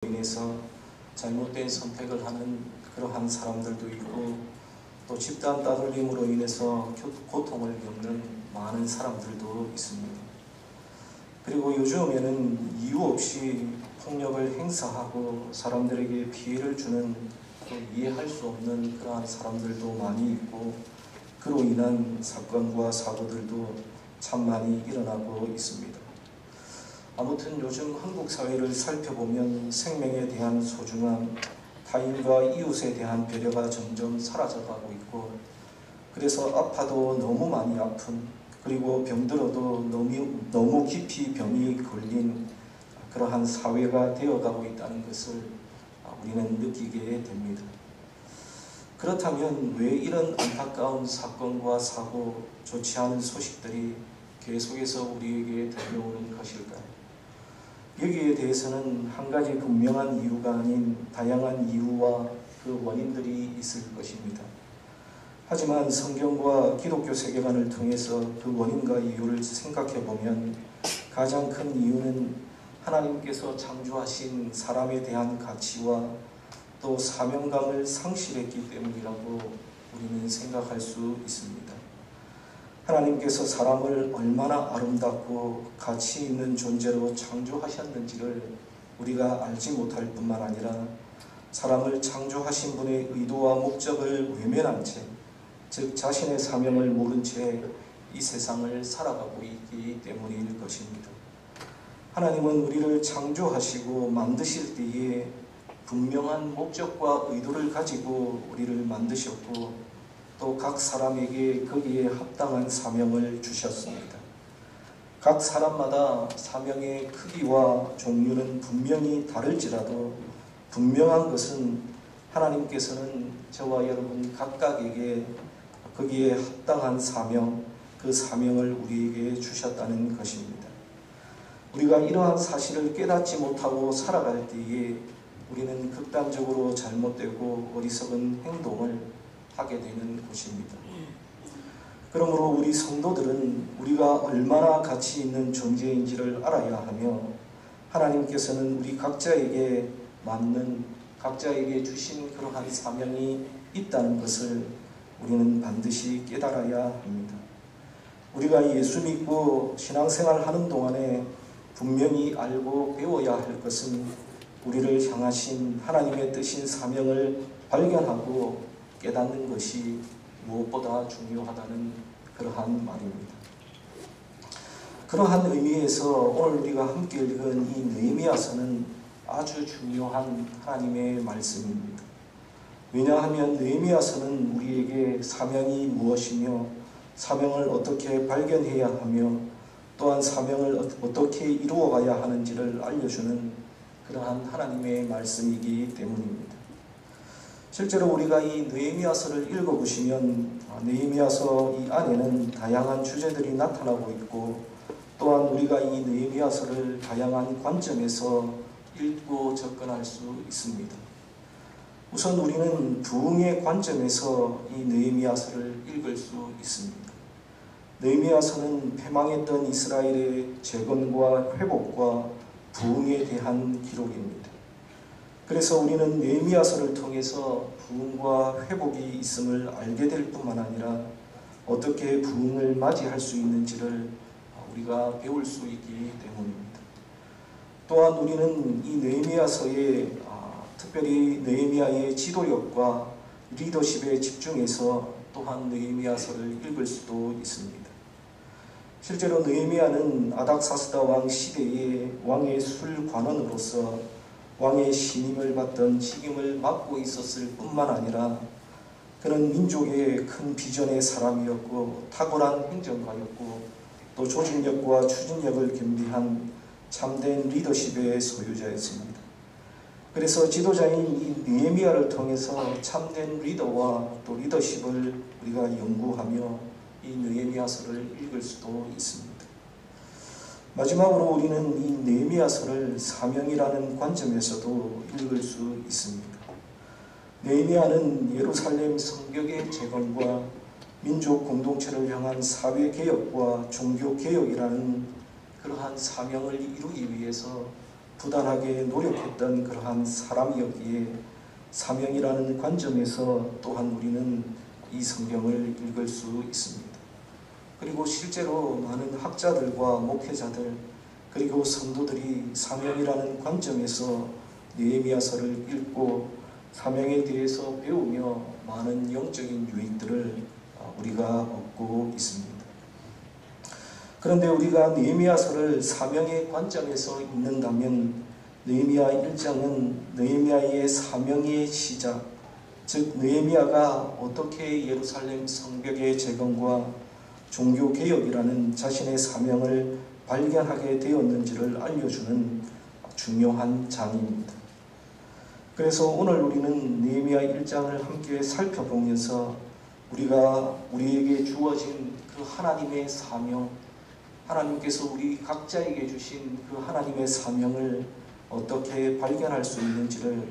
인해서 잘못된 선택을 하는 그러한 사람들도 있고, 또 집단 따돌림으로 인해서 고통을 겪는 많은 사람들도 있습니다. 그리고 요즘에는 이유 없이 폭력을 행사하고 사람들에게 피해를 주는, 또 이해할 수 없는 그러한 사람들도 많이 있고, 그로 인한 사건과 사고들도 참 많이 일어나고 있습니다. 아무튼 요즘 한국 사회를 살펴보면 생명에 대한 소중함, 타인과 이웃에 대한 배려가 점점 사라져가고 있고, 그래서 아파도 너무 많이 아픈, 그리고 병들어도 너무 깊이 병이 걸린 그러한 사회가 되어가고 있다는 것을 우리는 느끼게 됩니다. 그렇다면 왜 이런 안타까운 사건과 사고, 좋지 않은 소식들이 계속해서 우리에게 들려오는 것일까요? 여기에 대해서는 한 가지 분명한 이유가 아닌 다양한 이유와 그 원인들이 있을 것입니다. 하지만 성경과 기독교 세계관을 통해서 그 원인과 이유를 생각해 보면 가장 큰 이유는 하나님께서 창조하신 사람에 대한 가치와 또 사명감을 상실했기 때문이라고 우리는 생각할 수 있습니다. 하나님께서 사람을 얼마나 아름답고 가치 있는 존재로 창조하셨는지를 우리가 알지 못할 뿐만 아니라 사람을 창조하신 분의 의도와 목적을 외면한 채, 즉 자신의 사명을 모른 채 이 세상을 살아가고 있기 때문일 것입니다. 하나님은 우리를 창조하시고 만드실 때에 분명한 목적과 의도를 가지고 우리를 만드셨고, 또 각 사람에게 거기에 합당한 사명을 주셨습니다. 각 사람마다 사명의 크기와 종류는 분명히 다를지라도 분명한 것은 하나님께서는 저와 여러분 각각에게 거기에 합당한 사명, 그 사명을 우리에게 주셨다는 것입니다. 우리가 이러한 사실을 깨닫지 못하고 살아갈 때에 우리는 극단적으로 잘못되고 어리석은 행동을 하게 되는 것입니다. 그러므로 우리 성도들은 우리가 얼마나 가치 있는 존재인지를 알아야 하며, 하나님께서는 우리 각자에게 맞는, 각자에게 주신 그러한 사명이 있다는 것을 우리는 반드시 깨달아야 합니다. 우리가 예수 믿고 신앙생활 하는 동안에 분명히 알고 배워야 할 것은 우리를 향하신 하나님의 뜻인 사명을 발견하고 깨닫는 것이 무엇보다 중요하다는 그러한 말입니다. 그러한 의미에서 오늘 우리가 함께 읽은 이 느헤미야서는 아주 중요한 하나님의 말씀입니다. 왜냐하면 느헤미야서는 우리에게 사명이 무엇이며 사명을 어떻게 발견해야 하며 또한 사명을 어떻게 이루어가야 하는지를 알려주는 그러한 하나님의 말씀이기 때문입니다. 실제로 우리가 이 느헤미야서를 읽어보시면 느헤미야서 이 안에는 다양한 주제들이 나타나고 있고, 또한 우리가 이 느헤미야서를 다양한 관점에서 읽고 접근할 수 있습니다. 우선 우리는 부흥의 관점에서 이 느헤미야서를 읽을 수 있습니다. 느헤미야서는 패망했던 이스라엘의 재건과 회복과 부흥에 대한 기록입니다. 그래서 우리는 느헤미야서를 통해서 부흥과 회복이 있음을 알게 될 뿐만 아니라 어떻게 부흥을 맞이할 수 있는지를 우리가 배울 수 있기 때문입니다. 또한 우리는 이 느헤미야서에 특별히 느헤미야의 지도력과 리더십에 집중해서 또한 느헤미야서를 읽을 수도 있습니다. 실제로 느헤미야는 아닥사스다 왕 시대의 왕의 술관원으로서 왕의 신임을 받던 직임을 맡고 있었을 뿐만 아니라 그는 민족의 큰 비전의 사람이었고 탁월한 행정가였고 또 조직력과 추진력을 겸비한 참된 리더십의 소유자였습니다. 그래서 지도자인 이 느헤미야를 통해서 참된 리더와 또 리더십을 우리가 연구하며 이 느헤미야서를 읽을 수도 있습니다. 마지막으로 우리는 이 느헤미야서를 사명이라는 관점에서도 읽을 수 있습니다. 느헤미야는 예루살렘 성벽의 재건과 민족 공동체를 향한 사회개혁과 종교개혁이라는 그러한 사명을 이루기 위해서 부단하게 노력했던 그러한 사람이었기에 사명이라는 관점에서 또한 우리는 이 성경을 읽을 수 있습니다. 그리고 실제로 많은 학자들과 목회자들 그리고 성도들이 사명이라는 관점에서 느헤미야서를 읽고 사명에 대해서 배우며 많은 영적인 유익들을 우리가 얻고 있습니다. 그런데 우리가 느헤미야서를 사명의 관점에서 읽는다면 느헤미야 1장은 느헤미야의 사명의 시작, 즉 느헤미야가 어떻게 예루살렘 성벽의 재건과 종교개혁이라는 자신의 사명을 발견하게 되었는지를 알려주는 중요한 장입니다. 그래서 오늘 우리는 느헤미야 1장을 함께 살펴보면서 우리에게 주어진 그 하나님의 사명, 하나님께서 우리 각자에게 주신 그 하나님의 사명을 어떻게 발견할 수 있는지를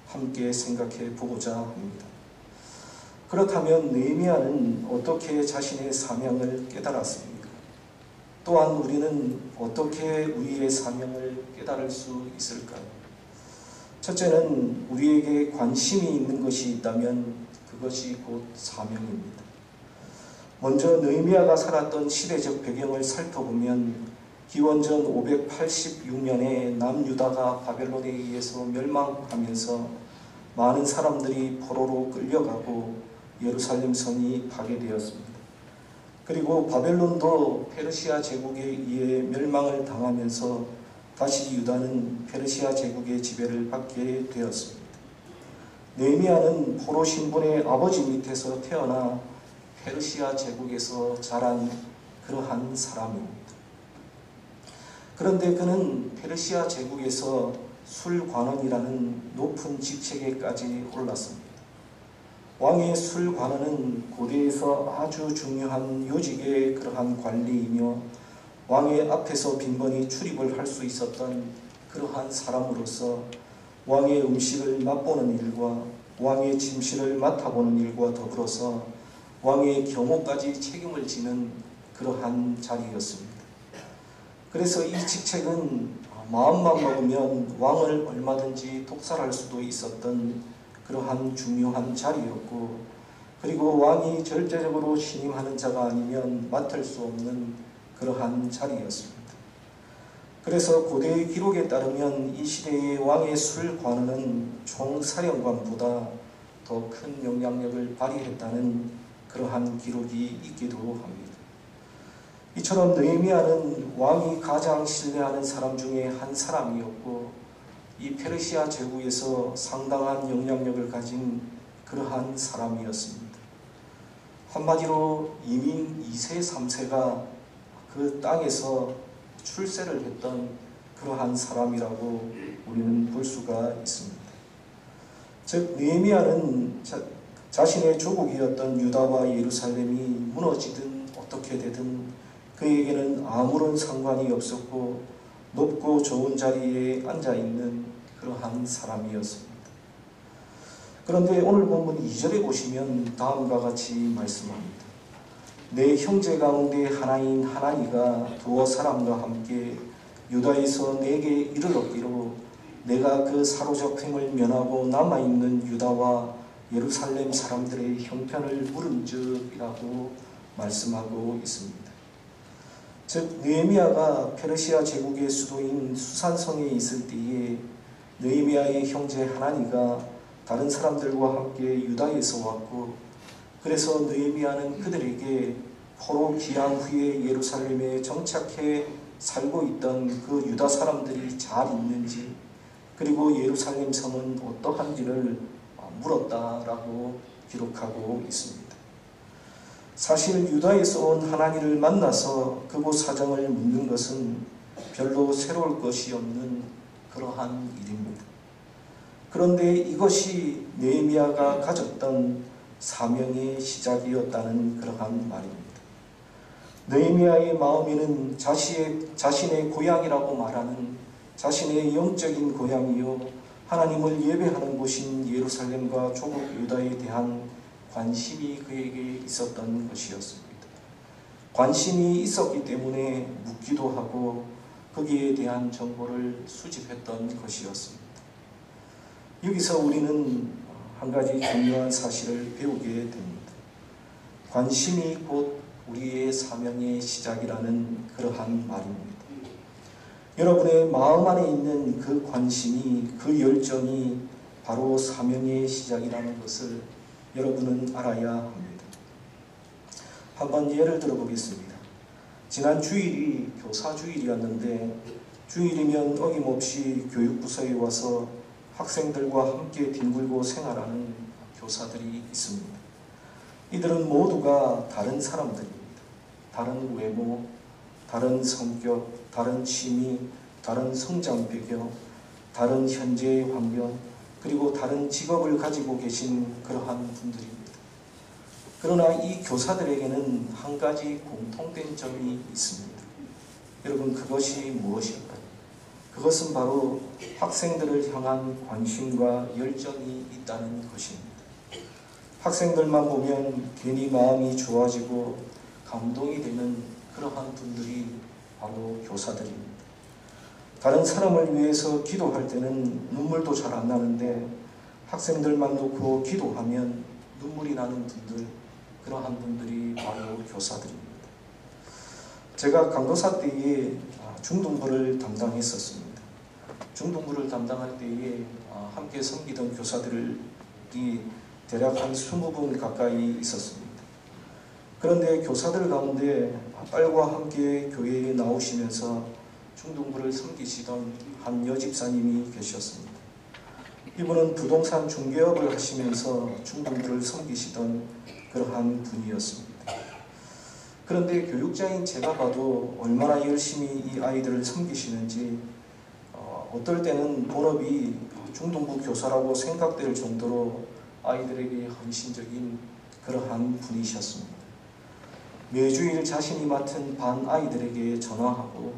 함께 생각해 보고자 합니다. 그렇다면 느헤미야는 어떻게 자신의 사명을 깨달았습니까? 또한 우리는 어떻게 우리의 사명을 깨달을 수 있을까요? 첫째는 우리에게 관심이 있는 것이 있다면 그것이 곧 사명입니다. 먼저 느헤미야가 살았던 시대적 배경을 살펴보면 기원전 586년에 남유다가 바벨론에 의해서 멸망하면서 많은 사람들이 포로로 끌려가고 예루살렘 성이 파괴되었습니다. 그리고 바벨론도 페르시아 제국에 의해 멸망을 당하면서 다시 유다는 페르시아 제국의 지배를 받게 되었습니다. 느헤미야는 포로 신분의 아버지 밑에서 태어나 페르시아 제국에서 자란 그러한 사람입니다. 그런데 그는 페르시아 제국에서 술관원이라는 높은 직책에까지 올랐습니다. 왕의 술관원은 고대에서 아주 중요한 요직의 그러한 관리이며 왕의 앞에서 빈번히 출입을 할 수 있었던 그러한 사람으로서 왕의 음식을 맛보는 일과 왕의 침실을 맡아보는 일과 더불어서 왕의 경호까지 책임을 지는 그러한 자리였습니다. 그래서 이 직책은 마음만 먹으면 왕을 얼마든지 독살할 수도 있었던 그러한 중요한 자리였고, 그리고 왕이 절대적으로 신임하는 자가 아니면 맡을 수 없는 그러한 자리였습니다. 그래서 고대의 기록에 따르면 이 시대의 왕의 술관원은 총사령관보다 더 큰 영향력을 발휘했다는 그러한 기록이 있기도 합니다. 이처럼 느헤미야는 왕이 가장 신뢰하는 사람 중에 한 사람이었고, 이 페르시아 제국에서 상당한 영향력을 가진 그러한 사람이었습니다. 한마디로 이민 2세, 3세가 그 땅에서 출세를 했던 그러한 사람이라고 우리는 볼 수가 있습니다. 즉 느헤미야는 자신의 조국이었던 유다와 예루살렘이 무너지든 어떻게 되든 그에게는 아무런 상관이 없었고 높고 좋은 자리에 앉아있는 그러한 사람이었습니다. 그런데 오늘 본문 2절에 보시면 다음과 같이 말씀합니다. 내 형제 가운데 하나인 하나니가 두어 사람과 함께 유다에서 내게 이르렀기로 내가 그 사로잡힘을 면하고 남아있는 유다와 예루살렘 사람들의 형편을 물은즉이라고 말씀하고 있습니다. 즉 느헤미야가 페르시아 제국의 수도인 수산성에 있을 때에 느헤미야의 형제 하나니가 다른 사람들과 함께 유다에서 왔고, 그래서 느헤미야는 그들에게 포로 귀환 후에 예루살렘에 정착해 살고 있던 그 유다 사람들이 잘 있는지, 그리고 예루살렘 성은 어떠한지를 물었다라고 기록하고 있습니다. 사실 유다에서 온 하나니를 만나서 그곳 사정을 묻는 것은 별로 새로울 것이 없는 그러한 일입니다. 그런데 이것이 느헤미야가 가졌던 사명의 시작이었다는 그러한 말입니다. 느헤미야의 마음에는 자신의 고향이라고 말하는 자신의 영적인 고향이요 하나님을 예배하는 곳인 예루살렘과 조국 유다에 대한 관심이 그에게 있었던 것이었습니다. 관심이 있었기 때문에 묻기도 하고, 거기에 대한 정보를 수집했던 것이었습니다. 여기서 우리는 한 가지 중요한 사실을 배우게 됩니다. 관심이 곧 우리의 사명의 시작이라는 그러한 말입니다. 여러분의 마음 안에 있는 그 관심이, 그 열정이 바로 사명의 시작이라는 것을 여러분은 알아야 합니다. 한번 예를 들어보겠습니다. 지난 주일이 교사주일이었는데 주일이면 어김없이 교육부서에 와서 학생들과 함께 뒹굴고 생활하는 교사들이 있습니다. 이들은 모두가 다른 사람들입니다. 다른 외모, 다른 성격, 다른 취미, 다른 성장 배경, 다른 현재의 환경, 그리고 다른 직업을 가지고 계신 그러한 분들입니다. 그러나 이 교사들에게는 한 가지 공통된 점이 있습니다. 여러분, 그것이 무엇일까요? 그것은 바로 학생들을 향한 관심과 열정이 있다는 것입니다. 학생들만 보면 괜히 마음이 좋아지고 감동이 되는 그러한 분들이 바로 교사들입니다. 다른 사람을 위해서 기도할 때는 눈물도 잘 안 나는데 학생들만 놓고 기도하면 눈물이 나는 분들, 그러한 분들이 바로 교사들입니다. 제가 강도사 때에 중등부를 담당했었습니다. 중등부를 담당할 때에 함께 섬기던 교사들이 대략 한 20분 가까이 있었습니다. 그런데 교사들 가운데 딸과 함께 교회에 나오시면서 중등부를 섬기시던 한 여집사님이 계셨습니다. 이분은 부동산 중개업을 하시면서 중등부를 섬기시던 그러한 분이었습니다. 그런데 교육자인 제가 봐도 얼마나 열심히 이 아이들을 섬기시는지 어떨 때는 본업이 중등부 교사라고 생각될 정도로 아이들에게 헌신적인 그러한 분이셨습니다. 매주일 자신이 맡은 반 아이들에게 전화하고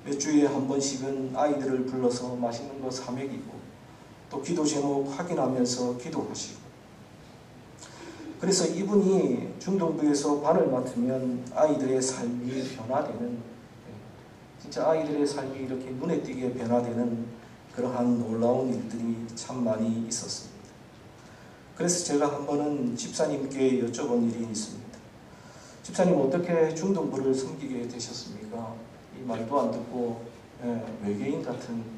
몇 주에 한 번씩은 아이들을 불러서 맛있는 거 사 먹이고 또 기도 제목 확인하면서 기도하시고, 그래서 이분이 중등부에서 반을 맡으면 아이들의 삶이 변화되는, 진짜 아이들의 삶이 이렇게 눈에 띄게 변화되는 그러한 놀라운 일들이 참 많이 있었습니다. 그래서 제가 한 번은 집사님께 여쭤본 일이 있습니다. 집사님, 어떻게 중등부를 섬기게 되셨습니까? 이 말도 안 듣고 외계인 같은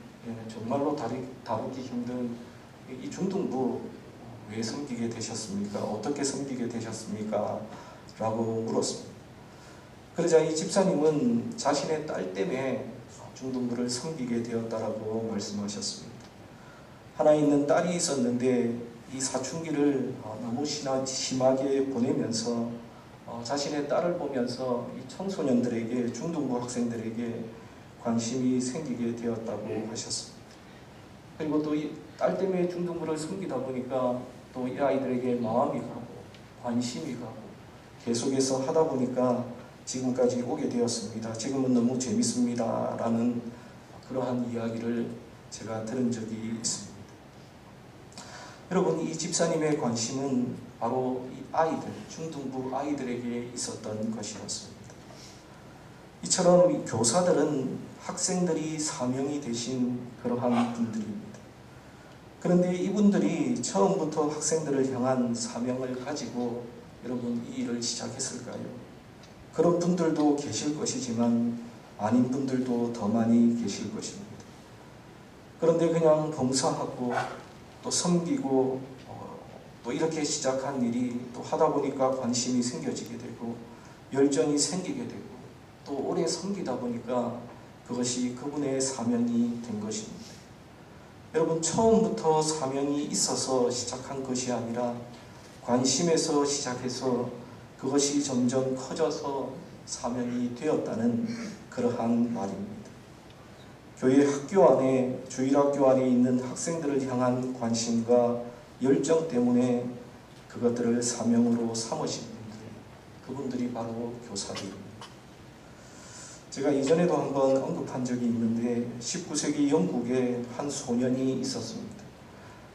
정말로 다루기 힘든 이 중등부 왜 섬기게 되셨습니까? 어떻게 섬기게 되셨습니까? 라고 물었습니다. 그러자 이 집사님은 자신의 딸 때문에 중등부를 섬기게 되었다라고 말씀하셨습니다. 하나 있는 딸이 있었는데 이 사춘기를 너무 심하게 보내면서 자신의 딸을 보면서 이 청소년들에게, 중등부 학생들에게 관심이 생기게 되었다고 하셨습니다. 그리고 또 이 딸 때문에 중등부를 섬기다 보니까 또 이 아이들에게 마음이 가고 관심이 가고 계속해서 하다 보니까 지금까지 오게 되었습니다. 지금은 너무 재밌습니다. 라는 그러한 이야기를 제가 들은 적이 있습니다. 여러분, 이 집사님의 관심은 바로 이 아이들, 중등부 아이들에게 있었던 것이었습니다. 이처럼 이 교사들은 학생들이 사명이 되신 그러한 분들입니다. 그런데 이분들이 처음부터 학생들을 향한 사명을 가지고 여러분 이 일을 시작했을까요? 그런 분들도 계실 것이지만 아닌 분들도 더 많이 계실 것입니다. 그런데 그냥 봉사하고 또 섬기고 또 이렇게 시작한 일이 또 하다 보니까 관심이 생겨지게 되고 열정이 생기게 되고 또 오래 섬기다 보니까 그것이 그분의 사명이 된 것입니다. 여러분, 처음부터 사명이 있어서 시작한 것이 아니라 관심에서 시작해서 그것이 점점 커져서 사명이 되었다는 그러한 말입니다. 교회 학교 안에, 주일학교 안에 있는 학생들을 향한 관심과 열정 때문에 그것들을 사명으로 삼으신 분들, 그분들이 바로 교사들입니다. 제가 이전에도 한번 언급한 적이 있는데 19세기 영국에 한 소년이 있었습니다.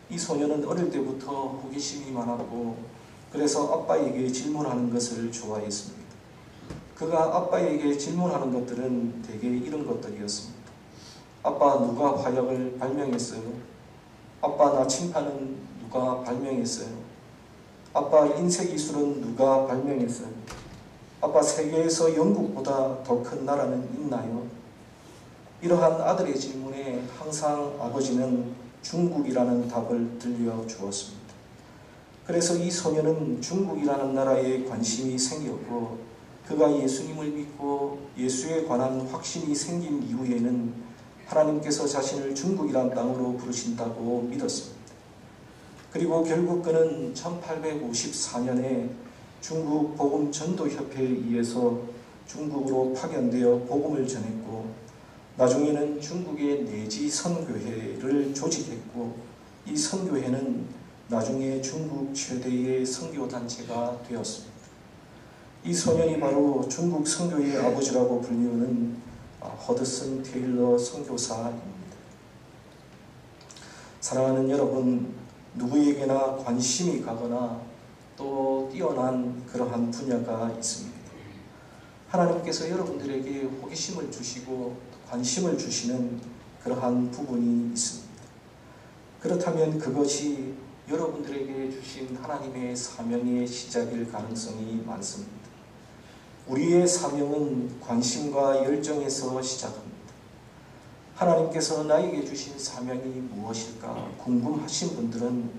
이 소년은 어릴 때부터 호기심이 많았고 그래서 아빠에게 질문하는 것을 좋아했습니다. 그가 아빠에게 질문하는 것들은 대개 이런 것들이었습니다. 아빠 누가 화약을 발명했어요? 아빠 나침판은 누가 발명했어요? 아빠 인쇄기술은 누가 발명했어요? 아빠 세계에서 영국보다 더 큰 나라는 있나요? 이러한 아들의 질문에 항상 아버지는 중국이라는 답을 들려주었습니다. 그래서 이 소녀는 중국이라는 나라에 관심이 생겼고 그가 예수님을 믿고 예수에 관한 확신이 생긴 이후에는 하나님께서 자신을 중국이란 땅으로 부르신다고 믿었습니다. 그리고 결국 그는 1854년에 중국 복음전도협회에 의해서 중국으로 파견되어 복음을 전했고 나중에는 중국의 내지 선교회를 조직했고 이 선교회는 나중에 중국 최대의 선교단체가 되었습니다. 이 소년이 바로 중국 선교의 아버지라고 불리우는 허드슨 테일러 선교사입니다. 사랑하는 여러분, 누구에게나 관심이 가거나 또 뛰어난 그러한 분야가 있습니다. 하나님께서 여러분들에게 호기심을 주시고 관심을 주시는 그러한 부분이 있습니다. 그렇다면 그것이 여러분들에게 주신 하나님의 사명의 시작일 가능성이 많습니다. 우리의 사명은 관심과 열정에서 시작합니다. 하나님께서 나에게 주신 사명이 무엇일까 궁금하신 분들은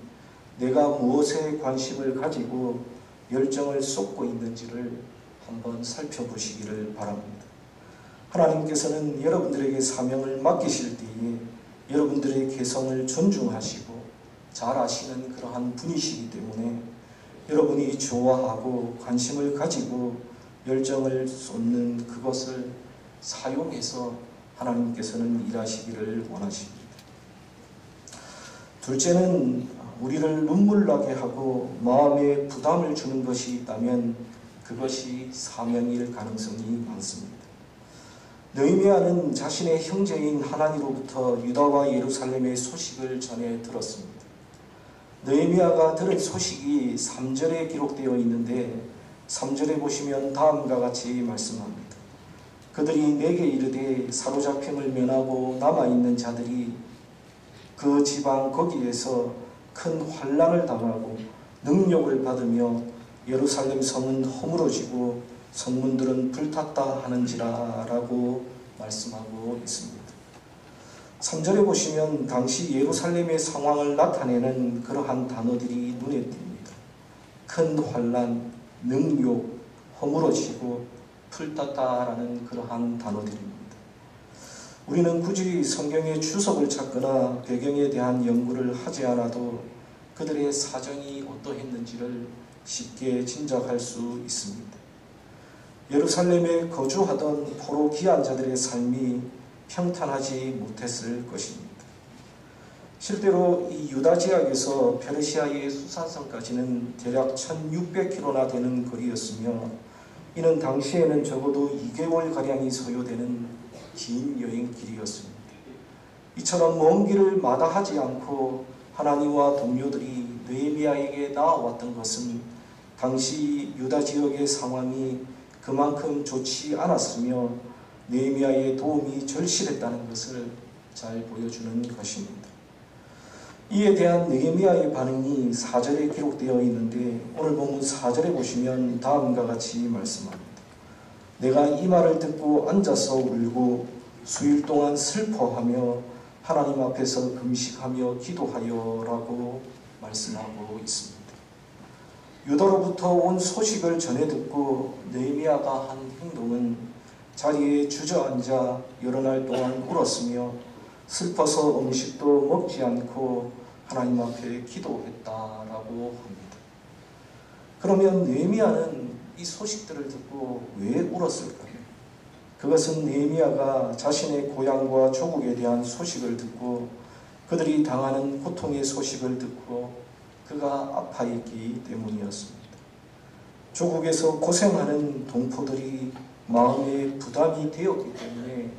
내가 무엇에 관심을 가지고 열정을 쏟고 있는지를 한번 살펴보시기를 바랍니다. 하나님께서는 여러분들에게 사명을 맡기실 때에 여러분들의 개성을 존중하시고 잘 아시는 그러한 분이시기 때문에 여러분이 좋아하고 관심을 가지고 열정을 쏟는 그것을 사용해서 하나님께서는 일하시기를 원하십니다. 둘째는 우리를 눈물 나게 하고 마음에 부담을 주는 것이 있다면 그것이 사명일 가능성이 많습니다. 느헤미야는 자신의 형제인 하나니로부터 유다와 예루살렘의 소식을 전해 들었습니다. 느헤미야가 들은 소식이 3절에 기록되어 있는데 3절에 보시면 다음과 같이 말씀합니다. 그들이 내게 이르되 사로잡힘을 면하고 남아있는 자들이 그 지방 거기에서 큰 환난을 당하고 능욕을 받으며 예루살렘 성은 허물어지고 성문들은 불탔다 하는지라 라고 말씀하고 있습니다. 3절에 보시면 당시 예루살렘의 상황을 나타내는 그러한 단어들이 눈에 띕니다. 큰 환난, 능욕, 허물어지고 불탔다라는 그러한 단어들입니다. 우리는 굳이 성경의 주석을 찾거나 배경에 대한 연구를 하지 않아도 그들의 사정이 어떠했는지를 쉽게 짐작할 수 있습니다. 예루살렘에 거주하던 포로 귀한 자들의 삶이 평탄하지 못했을 것입니다. 실제로 이 유다 지역에서 페르시아의 수산성까지는 대략 1600km나 되는 거리였으며 이는 당시에는 적어도 2개월가량이 소요되는 긴 여행길이었습니다. 이처럼 먼 길을 마다하지 않고 하나니와 동료들이 느헤미야에게 나아왔던 것은 당시 유다 지역의 상황이 그만큼 좋지 않았으며 느헤미야의 도움이 절실했다는 것을 잘 보여주는 것입니다. 이에 대한 느헤미야의 반응이 4절에 기록되어 있는데 오늘 본문 4절에 보시면 다음과 같이 말씀합니다. 내가 이 말을 듣고 앉아서 울고 수일 동안 슬퍼하며 하나님 앞에서 금식하며 기도하여 라고 말씀하고 있습니다. 유다로부터 온 소식을 전해 듣고 느헤미야가 한 행동은 자리에 주저앉아 여러 날 동안 울었으며 슬퍼서 음식도 먹지 않고 하나님 앞에 기도했다라고 합니다. 그러면 느헤미야는 이 소식들을 듣고 왜 울었을까요? 그것은 느헤미야가 자신의 고향과 조국에 대한 소식을 듣고 그들이 당하는 고통의 소식을 듣고 그가 아파했기 때문이었습니다. 조국에서 고생하는 동포들이 마음에 부담이 되었기 때문에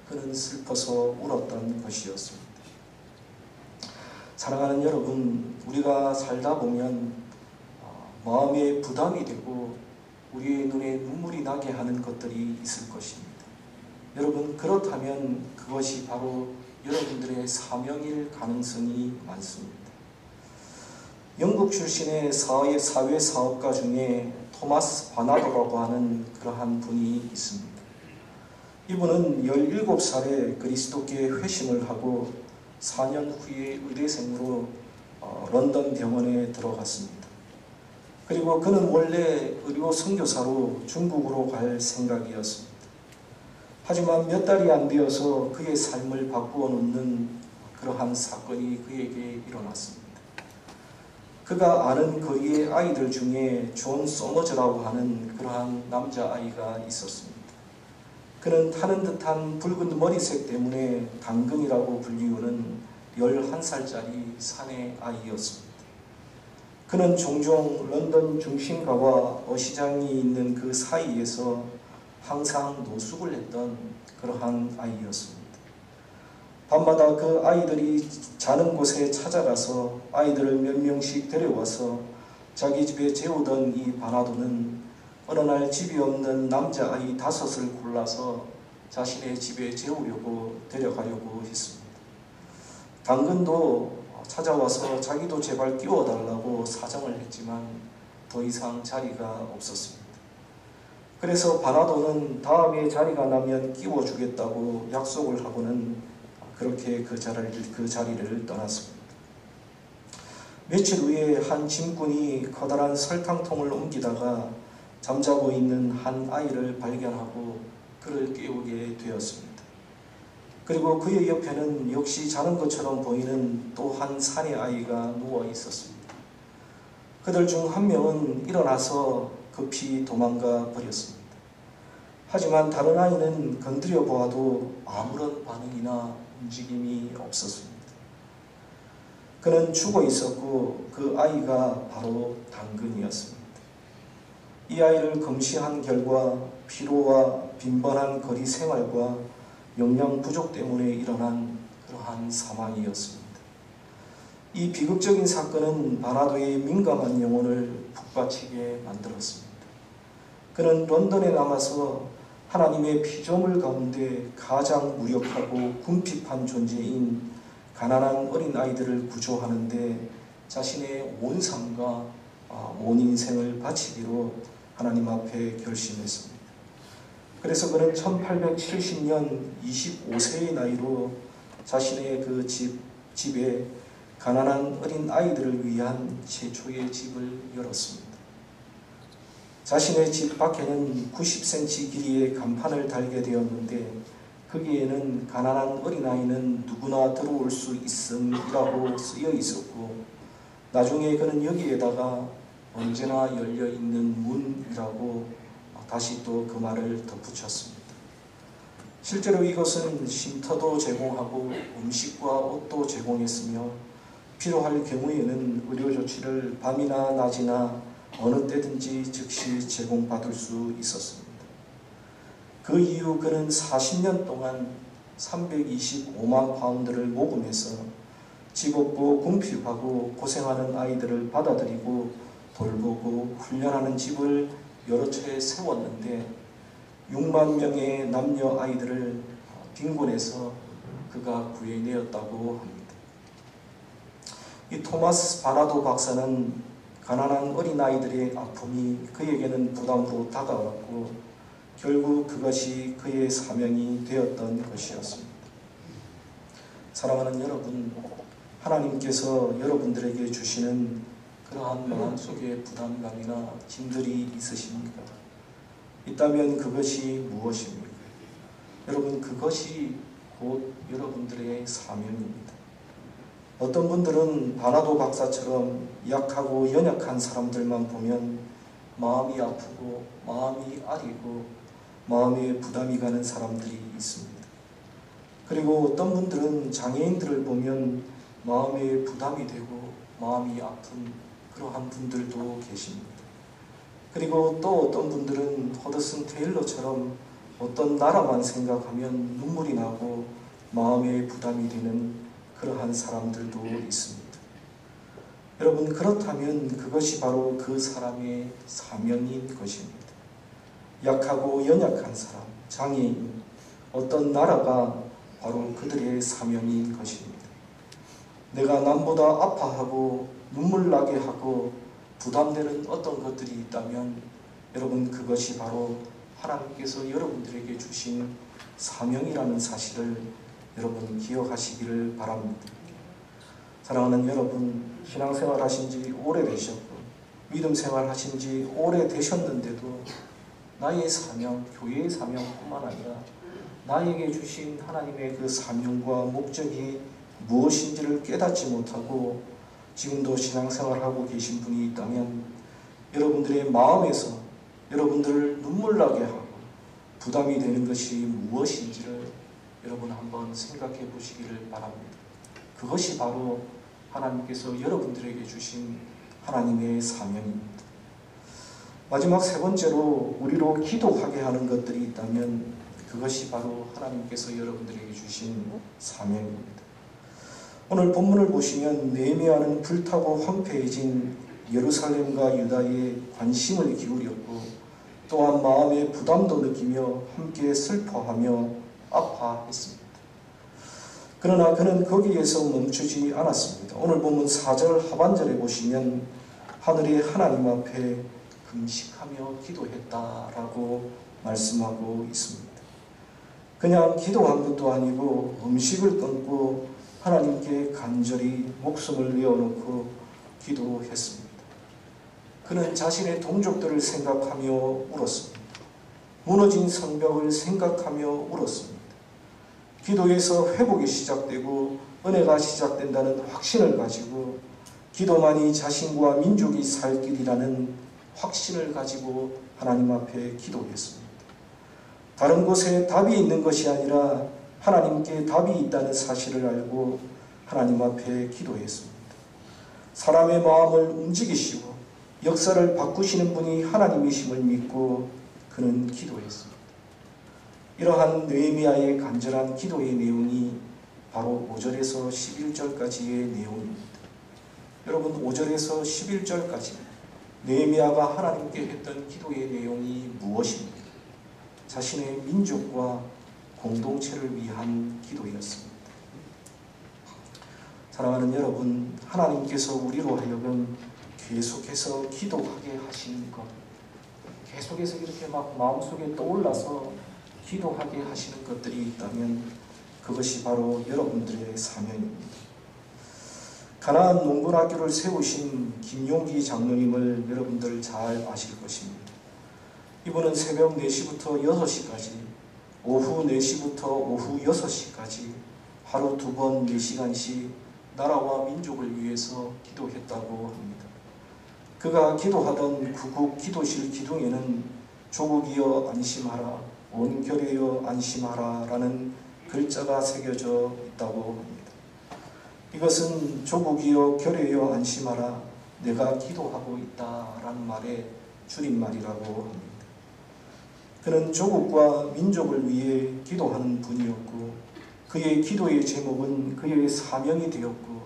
그는 슬퍼서 울었던 것이었습니다. 사랑하는 여러분, 우리가 살다 보면 마음에 부담이 되고 우리의 눈에 눈물이 나게 하는 것들이 있을 것입니다. 여러분, 그렇다면 그것이 바로 여러분들의 사명일 가능성이 많습니다. 영국 출신의 사회사업가 중에 토마스 바나도라고 하는 그러한 분이 있습니다. 이분은 17살에 그리스도께 회심을 하고 4년 후에 의대생으로 런던 병원에 들어갔습니다. 그리고 그는 원래 의료 선교사로 중국으로 갈 생각이었습니다. 하지만 몇 달이 안 되어서 그의 삶을 바꾸어 놓는 그러한 사건이 그에게 일어났습니다. 그가 아는 거리의 아이들 중에 존 소머즈라고 하는 그러한 남자아이가 있었습니다. 그는 타는 듯한 붉은 머리색 때문에 당근이라고 불리우는 11살짜리 사내 아이였습니다. 그는 종종 런던 중심가와 어시장이 있는 그 사이에서 항상 노숙을 했던 그러한 아이였습니다. 밤마다 그 아이들이 자는 곳에 찾아가서 아이들을 몇 명씩 데려와서 자기 집에 재우던 이 바나도는 어느 날 집이 없는 남자아이 5을 골라서 자신의 집에 재우려고 데려가려고 했습니다. 당근도 찾아와서 자기도 제발 끼워달라고 사정을 했지만 더 이상 자리가 없었습니다. 그래서 바나도는 다음에 자리가 나면 끼워주겠다고 약속을 하고는 그렇게 그 자리를 떠났습니다. 며칠 후에 한 짐꾼이 커다란 설탕통을 옮기다가 잠자고 있는 한 아이를 발견하고 그를 깨우게 되었습니다. 그리고 그의 옆에는 역시 자는 것처럼 보이는 또 한 사내 아이가 누워 있었습니다. 그들 중 한 명은 일어나서 급히 도망가 버렸습니다. 하지만 다른 아이는 건드려 보아도 아무런 반응이나 움직임이 없었습니다. 그는 죽어 있었고 그 아이가 바로 당근이었습니다. 이 아이를 검시한 결과 피로와 빈번한 거리 생활과 영양 부족 때문에 일어난 그러한 사망이었습니다. 이 비극적인 사건은 바나도의 민감한 영혼을 북받치게 만들었습니다. 그는 런던에 남아서 하나님의 피조물 가운데 가장 무력하고 궁핍한 존재인 가난한 어린아이들을 구조하는데 자신의 온 삶과 온 인생을 바치기로 하나님 앞에 결심했습니다. 그래서 그는 1870년 25세의 나이로 자신의 그 집에 가난한 어린아이들을 위한 최초의 집을 열었습니다. 자신의 집 밖에는 90cm 길이의 간판을 달게 되었는데 거기에는 가난한 어린아이는 누구나 들어올 수 있음이라고 쓰여 있었고 나중에 그는 여기에다가 언제나 열려있는 문이라고 다시 또 그 말을 덧붙였습니다. 실제로 이것은 쉼터도 제공하고 음식과 옷도 제공했으며 필요할 경우에는 의료 조치를 밤이나 낮이나 어느 때든지 즉시 제공받을 수 있었습니다. 그 이후 그는 40년 동안 325만 파운드를 모금해서 집 없고 궁핍하고 고생하는 아이들을 받아들이고 돌보고 훈련하는 집을 여러 채 세웠는데 6만 명의 남녀 아이들을 빈곤에서 그가 구해내었다고 합니다. 이 토마스 바나도 박사는 가난한 어린아이들의 아픔이 그에게는 부담으로 다가왔고 결국 그것이 그의 사명이 되었던 것이었습니다. 사랑하는 여러분, 하나님께서 여러분들에게 주시는 그러한 마음속의 부담감이나 짐들이 있으십니까? 있다면 그것이 무엇입니까? 여러분, 그것이 곧 여러분들의 사명입니다. 어떤 분들은 바나도 박사처럼 약하고 연약한 사람들만 보면 마음이 아프고 마음이 아리고 마음에 부담이 가는 사람들이 있습니다. 그리고 어떤 분들은 장애인들을 보면 마음에 부담이 되고 마음이 아픈 그러한 분들도 계십니다. 그리고 또 어떤 분들은 허드슨 테일러처럼 어떤 나라만 생각하면 눈물이 나고 마음에 부담이 되는 그러한 사람들도 있습니다. 여러분, 그렇다면 그것이 바로 그 사람의 사명인 것입니다. 약하고 연약한 사람, 장애인, 어떤 나라가 바로 그들의 사명인 것입니다. 내가 남보다 아파하고 눈물 나게 하고 부담되는 어떤 것들이 있다면 여러분, 그것이 바로 하나님께서 여러분들에게 주신 사명이라는 사실을 여러분 기억하시기를 바랍니다. 사랑하는 여러분, 신앙생활 하신 지 오래되셨고 믿음 생활 하신 지 오래되셨는데도 나의 사명, 교회의 사명뿐만 아니라 나에게 주신 하나님의 그 사명과 목적이 무엇인지를 깨닫지 못하고 지금도 신앙생활하고 계신 분이 있다면 여러분들의 마음에서 여러분들을 눈물나게 하고 부담이 되는 것이 무엇인지를 여러분 한번 생각해 보시기를 바랍니다. 그것이 바로 하나님께서 여러분들에게 주신 하나님의 사명입니다. 마지막 세 번째로 우리로 기도하게 하는 것들이 있다면 그것이 바로 하나님께서 여러분들에게 주신 사명입니다. 오늘 본문을 보시면 느헤미야는 불타고 황폐해진 예루살렘과 유다에 관심을 기울였고 또한 마음의 부담도 느끼며 함께 슬퍼하며 아파했습니다. 그러나 그는 거기에서 멈추지 않았습니다. 오늘 본문 4절 하반절에 보시면 하늘의 하나님 앞에 금식하며 기도했다라고 말씀하고 있습니다. 그냥 기도한 것도 아니고 음식을 끊고 하나님께 간절히 목숨을 내어놓고 기도했습니다. 그는 자신의 동족들을 생각하며 울었습니다. 무너진 성벽을 생각하며 울었습니다. 기도에서 회복이 시작되고 은혜가 시작된다는 확신을 가지고 기도만이 자신과 민족이 살 길이라는 확신을 가지고 하나님 앞에 기도했습니다. 다른 곳에 답이 있는 것이 아니라 하나님께 답이 있다는 사실을 알고 하나님 앞에 기도했습니다. 사람의 마음을 움직이시고 역사를 바꾸시는 분이 하나님이심을 믿고 그는 기도했습니다. 이러한 느헤미야의 간절한 기도의 내용이 바로 5절에서 11절까지의 내용입니다. 여러분, 5절에서 11절까지 느헤미야가 하나님께 했던 기도의 내용이 무엇입니까? 자신의 민족과 공동체를 위한 기도였습니다. 사랑하는 여러분, 하나님께서 우리로 하여금 계속해서 기도하게 하시는 것, 계속해서 이렇게 막 마음속에 떠올라서 기도하게 하시는 것들이 있다면 그것이 바로 여러분들의 사명입니다. 가나안 농군학교를 세우신 김용기 장로님을 여러분들 잘 아실 것입니다. 이분은 새벽 4시부터 6시까지, 오후 4시부터 오후 6시까지 하루 2번 4시간씩 나라와 민족을 위해서 기도했다고 합니다. 그가 기도하던 구국 기도실 기둥에는 조국이여 안심하라, 온 결의여 안심하라 라는 글자가 새겨져 있다고 합니다. 이것은 조국이여 결의여 안심하라, 내가 기도하고 있다 라는 말의 줄임말이라고 합니다. 그는 조국과 민족을 위해 기도하는 분이었고 그의 기도의 제목은 그의 사명이 되었고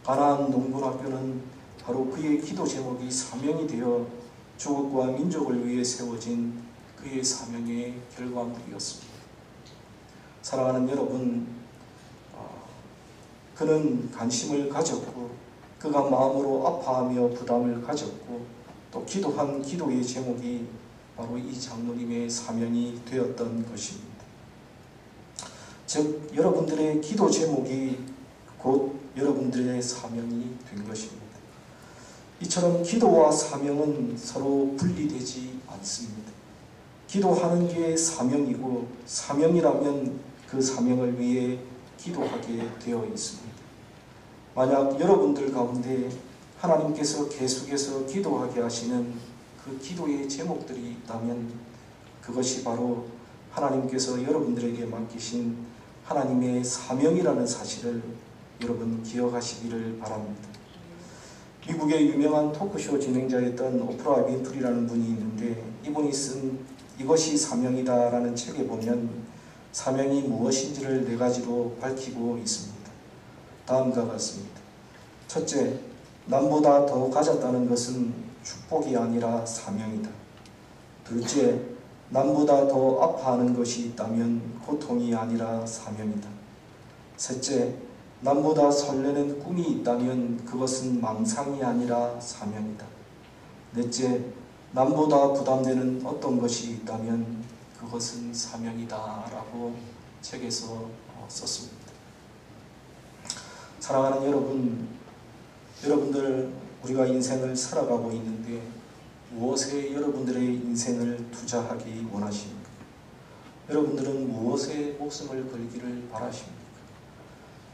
가나안 농군학교는 바로 그의 기도 제목이 사명이 되어 조국과 민족을 위해 세워진 그의 사명의 결과물이었습니다. 사랑하는 여러분, 그는 관심을 가졌고 그가 마음으로 아파하며 부담을 가졌고 또 기도한 기도의 제목이 바로 이 장로님의 사명이 되었던 것입니다. 즉 여러분들의 기도 제목이 곧 여러분들의 사명이 된 것입니다. 이처럼 기도와 사명은 서로 분리되지 않습니다. 기도하는 게 사명이고 사명이라면 그 사명을 위해 기도하게 되어 있습니다. 만약 여러분들 가운데 하나님께서 계속해서 기도하게 하시는 그 기도의 제목들이 있다면 그것이 바로 하나님께서 여러분들에게 맡기신 하나님의 사명이라는 사실을 여러분 기억하시기를 바랍니다. 미국의 유명한 토크쇼 진행자였던 오프라 윈프리라는 분이 있는데 이분이 쓴 이것이 사명이다 라는 책에 보면 사명이 무엇인지를 4가지로 밝히고 있습니다. 다음과 같습니다. 첫째, 남보다 더 가졌다는 것은 축복이 아니라 사명이다. 둘째, 남보다 더 아파하는 것이 있다면 고통이 아니라 사명이다. 셋째, 남보다 설레는 꿈이 있다면 그것은 망상이 아니라 사명이다. 넷째, 남보다 부담되는 어떤 것이 있다면 그것은 사명이다 라고 책에서 썼습니다. 사랑하는 여러분들 우리가 인생을 살아가고 있는데 무엇에 여러분들의 인생을 투자하기 원하십니까? 여러분들은 무엇에 목숨을 걸기를 바라십니까?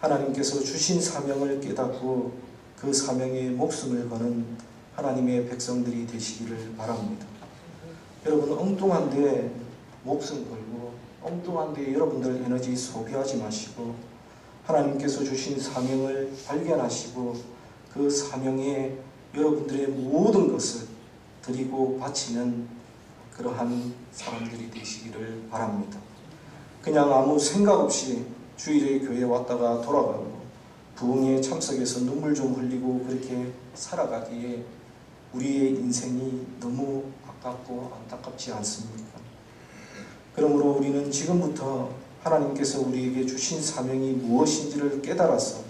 하나님께서 주신 사명을 깨닫고 그 사명에 목숨을 거는 하나님의 백성들이 되시기를 바랍니다. 여러분, 엉뚱한데 목숨 걸고 엉뚱한데 여러분들 에너지 소비하지 마시고 하나님께서 주신 사명을 발견하시고 그 사명에 여러분들의 모든 것을 드리고 바치는 그러한 사람들이 되시기를 바랍니다. 그냥 아무 생각 없이 주일에 교회 왔다가 돌아가고 부흥회에 참석해서 눈물 좀 흘리고 그렇게 살아가기에 우리의 인생이 너무 아깝고 안타깝지 않습니까? 그러므로 우리는 지금부터 하나님께서 우리에게 주신 사명이 무엇인지를 깨달아서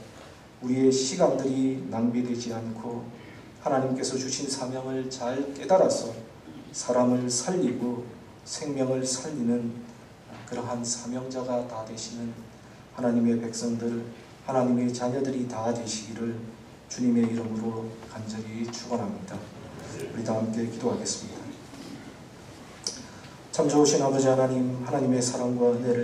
우리의 시간들이 낭비되지 않고 하나님께서 주신 사명을 잘 깨달아서 사람을 살리고 생명을 살리는 그러한 사명자가 다 되시는 하나님의 백성들, 하나님의 자녀들이 다 되시기를 주님의 이름으로 간절히 축원합니다. 우리 다 함께 기도하겠습니다. 참 좋으신 아버지 하나님, 하나님의 사랑과 은혜를